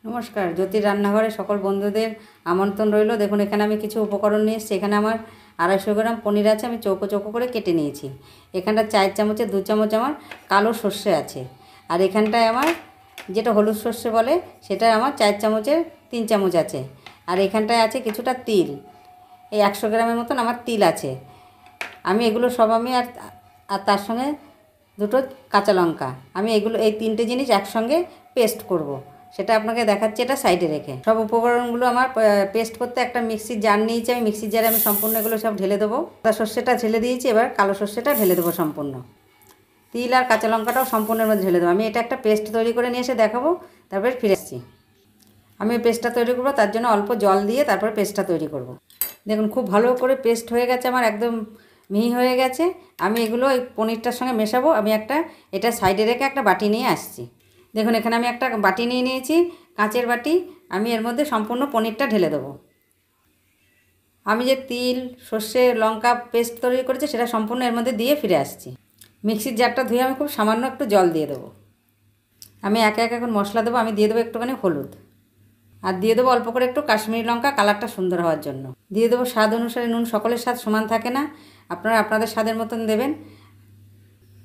নমস্কার, জ্যোতির রান্নাঘরে সকল বন্ধুদের আমন্ত্রণ রইল। দেখুন, এখানে আমি কিছু উপকরণ নিয়ে এসেছি। এখানে আমার 250 গ্রাম পনির আছে, আমি চৌকো চৌকো করে কেটে নিয়েছি। এখানটা 4 চামচে 2 চামচ আমার কালো সর্ষে আছে। আর এখানটায় আমার যেটা হলুদ সর্ষে বলে সেটা আমার 4 চামচের 3 চামচ আছে। আর এখানটায় আছে কিছুটা তিল, এই 100 গ্রামের মতন আমার তিল আছে। আমি এগুলো সব আর তার সঙ্গে দুটো কাঁচা লঙ্কা, আমি এই 3টে জিনিস একসঙ্গে পেস্ট করব। সেটা আপনাকে দেখাচ্ছি, এটা সাইডে রেখে। সব উপকরণগুলো আমার পেস্ট করতে একটা মিক্সির জার নিয়েছি। আমি মিক্সির জারে আমি সম্পূর্ণ এগুলো সব ঢেলে দেবো। সাদা সর্ষেটা ঢেলে দিয়েছি, এবার কালো সর্ষেটা ঢেলে দেবো সম্পূর্ণ। তিল আর কাঁচা লঙ্কাটাও সম্পূর্ণের মধ্যে ঢেলে দেবো। আমি এটা একটা পেস্ট তৈরি করে নিয়ে এসে দেখাবো, তারপরে ফিরে আসছি। আমি পেস্টটা তৈরি করবো, তার জন্য অল্প জল দিয়ে তারপরে পেস্টটা তৈরি করব। দেখুন, খুব ভালো করে পেস্ট হয়ে গেছে আমার, একদম মিহি হয়ে গেছে। আমি এগুলো এই পনিরটার সঙ্গে মেশাবো। আমি এটা সাইডে রেখে একটা বাটি নিয়ে আসছি। দেখুন, এখানে আমি একটা বাটি নিয়ে নিয়েছি, কাঁচের বাটি। আমি এর মধ্যে সম্পূর্ণ পনিরটা ঢেলে দেবো। আমি যে তিল সর্ষে লঙ্কা পেস্ট তৈরি করেছি সেটা সম্পূর্ণ এর মধ্যে দিয়ে ফিরে আসছি। মিক্সির জারটা ধুয়ে আমি খুব সামান্য একটু জল দিয়ে দেবো। আমি একে একে এখন মশলা দেবো। আমি দিয়ে দেবো একটুখানি হলুদ, আর দিয়ে দেবো অল্প করে একটু কাশ্মীরি লঙ্কা, কালারটা সুন্দর হওয়ার জন্য। দিয়ে দেবো স্বাদ অনুসারে নুন। সকলের স্বাদ সমান থাকে না, আপনারা আপনাদের স্বাদের মতন দেবেন।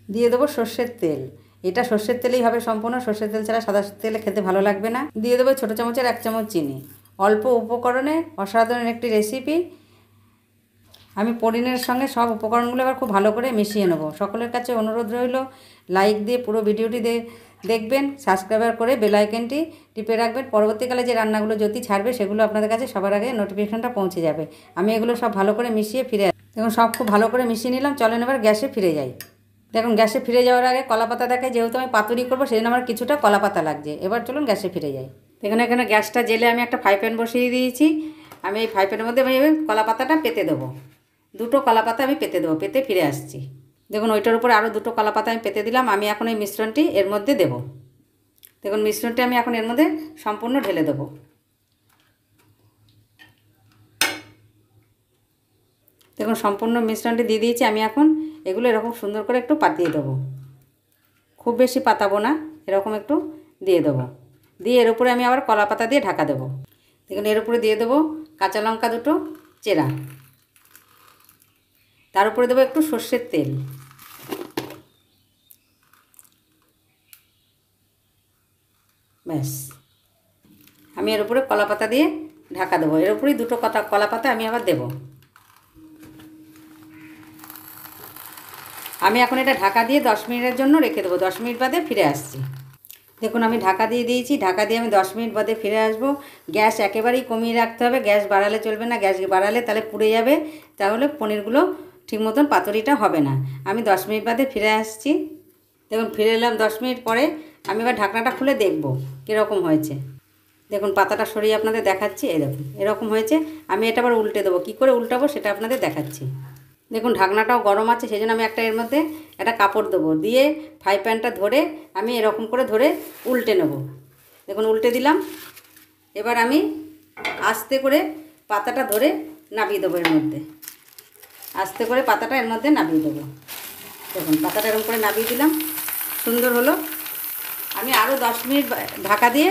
দিয়ে দেবো সর্ষের তেল। এটা সর্ষের তেলেই হবে সম্পূর্ণ, সর্ষের তেল ছাড়া সাদা তেলে খেতে ভালো লাগবে না। দিয়ে দেবো ছোটো চামচের 1 চামচ চিনি। অল্প উপকরণে অসাধারণ একটি রেসিপি। আমি পনিরের সঙ্গে সব উপকরণগুলো এবার খুব ভালো করে মিশিয়ে নেব। সকলের কাছে অনুরোধ রইল, লাইক দিয়ে পুরো ভিডিওটি দেখবেন, সাবস্ক্রাইবার করে বেল আইকনটি টিপে রাখবেন। পরবর্তীকালে যে রান্নাগুলো জ্যোতি ছাড়বে সেগুলো আপনাদের কাছে সবার আগে নোটিফিকেশনটা পৌঁছে যাবে। আমি এগুলো সব ভালো করে মিশিয়ে ফিরে দেখুন, সব খুব ভালো করে মিশিয়ে নিলাম। চলেন এবার গ্যাসে ফিরে যাই। দেখুন, গ্যাসে ফিরে যাওয়ার আগে কলাপাতা দেখাই, যেহেতু আমি পাতুরি করবো সেই জন্য আমার কিছুটা কলাপাতা লাগছে। এবার চলুন গ্যাসে ফিরে যাই। দেখুন, এখানে গ্যাসটা জেলে আমি একটা ফ্রাই প্যান বসিয়ে দিয়েছি। আমি এই ফ্রাই প্যানের মধ্যে আমি কলাপাতাটা পেতে দেবো। 2টো কলাপাতা আমি পেতে দেবো, পেতে ফিরে আসছি। দেখুন, ওইটার উপরে আরও 2টো কলাপাতা আমি পেতে দিলাম। আমি এখন এই মিশ্রণটি এর মধ্যে দেব। দেখুন, মিশ্রণটি আমি এখন এর মধ্যে সম্পূর্ণ ঢেলে দেবো। দেখুন, সম্পূর্ণ মিশ্রণটি দিয়ে দিয়েছি। আমি এখন এগুলো এরকম সুন্দর করে একটু পাতিয়ে দেবো। খুব বেশি পাতাবো না, এরকম একটু দিয়ে দেবো। দিয়ে এর উপরে আমি আবার কলাপাতা দিয়ে ঢাকা দেবো। দেখুন, এর উপরে দিয়ে দেবো কাঁচা লঙ্কা 2টো চেরা। তার উপরে দেবো একটু সর্ষের তেল। ব্যাস, আমি এর উপরে কলাপাতা দিয়ে ঢাকা দেবো। এর উপরেই 2টো কলাপাতা আমি আবার দেবো। আমি এখন এটা ঢাকা দিয়ে 10 মিনিটের জন্য রেখে দেবো। 10 মিনিট বাদে ফিরে আসছি। দেখুন, আমি ঢাকা দিয়ে দিয়েছি। ঢাকা দিয়ে আমি 10 মিনিট বাদে ফিরে আসবো। গ্যাস একেবারেই কমিয়ে রাখতে হবে, গ্যাস বাড়ালে চলবে না। গ্যাস বাড়ালে তাহলে পুড়ে যাবে, তাহলে পনিরগুলো ঠিক মতন পাতুরিটা হবে না। আমি 10 মিনিট বাদে ফিরে আসছি। দেখুন, ফিরে এলাম 10 মিনিট পরে। আমি এবার ঢাকনাটা খুলে দেখব কীরকম হয়েছে। দেখুন, পাতাটা সরিয়ে আপনাদের দেখাচ্ছি। এই দেখুন, এরকম হয়েছে। আমি এটা আবার উল্টে দেবো। কী করে উল্টাবো সেটা আপনাদের দেখাচ্ছি। দেখুন, ঢাকনাটাও গরম আছে, সেই জন্য আমি এর মধ্যে একটা কাপড় দেবো। দিয়ে ফ্রাই প্যানটা ধরে আমি এরকম করে ধরে উল্টে নেব। দেখুন, উল্টে দিলাম। এবার আমি আস্তে করে পাতাটা ধরে নামিয়ে দেবো এর মধ্যে। আস্তে করে পাতাটা এর মধ্যে নামিয়ে দেবো। দেখুন, পাতাটা এরকম করে নামিয়ে দিলাম। সুন্দর হলো। আমি আরও 10 মিনিট ঢাকা দিয়ে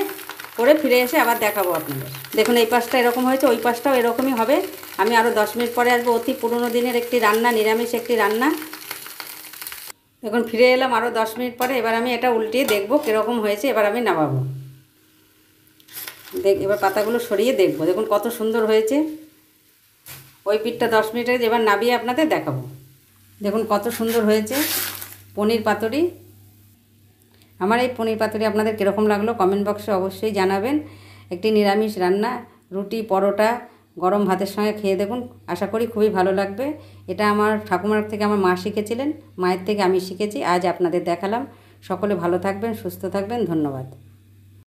করে ফিরে এসে আবার দেখাবো আপনাদের। দেখুন, এই পাশটা এরকম হয়েছে, ওই পাশটাও এরকমই হবে। আমি আরও 10 মিনিট পরে আসবো। অতি পুরনো দিনের একটি রান্না, নিরামিষ একটি রান্না। দেখুন, ফিরে এলাম আরও 10 মিনিট পরে। এবার আমি এটা উল্টিয়ে দেখবো কীরকম হয়েছে। এবার আমি নামাবো। এবার পাতাগুলো সরিয়ে দেখবো। দেখুন, কত সুন্দর হয়েছে। ওই পিঠটা 10 মিনিট আগে এবার নামিয়ে আপনাদের দেখাবো। দেখুন, কত সুন্দর হয়েছে পনির পাতুরি। আমার এই পনির পাতুরি আপনাদের কীরকম লাগলো কমেন্ট বক্সে অবশ্যই জানাবেন। একটি নিরামিষ রান্না, রুটি পরোটা গরম ভাতের সঙ্গে খেয়ে দেখুন, আশা করি খুবই ভালো লাগবে। এটা আমার ঠাকুমার থেকে আমার মা শিখেছিলেন, মায়ের থেকে আমি শিখেছি, আজ আপনাদের দেখালাম। সকলে ভালো থাকবেন, সুস্থ থাকবেন। ধন্যবাদ।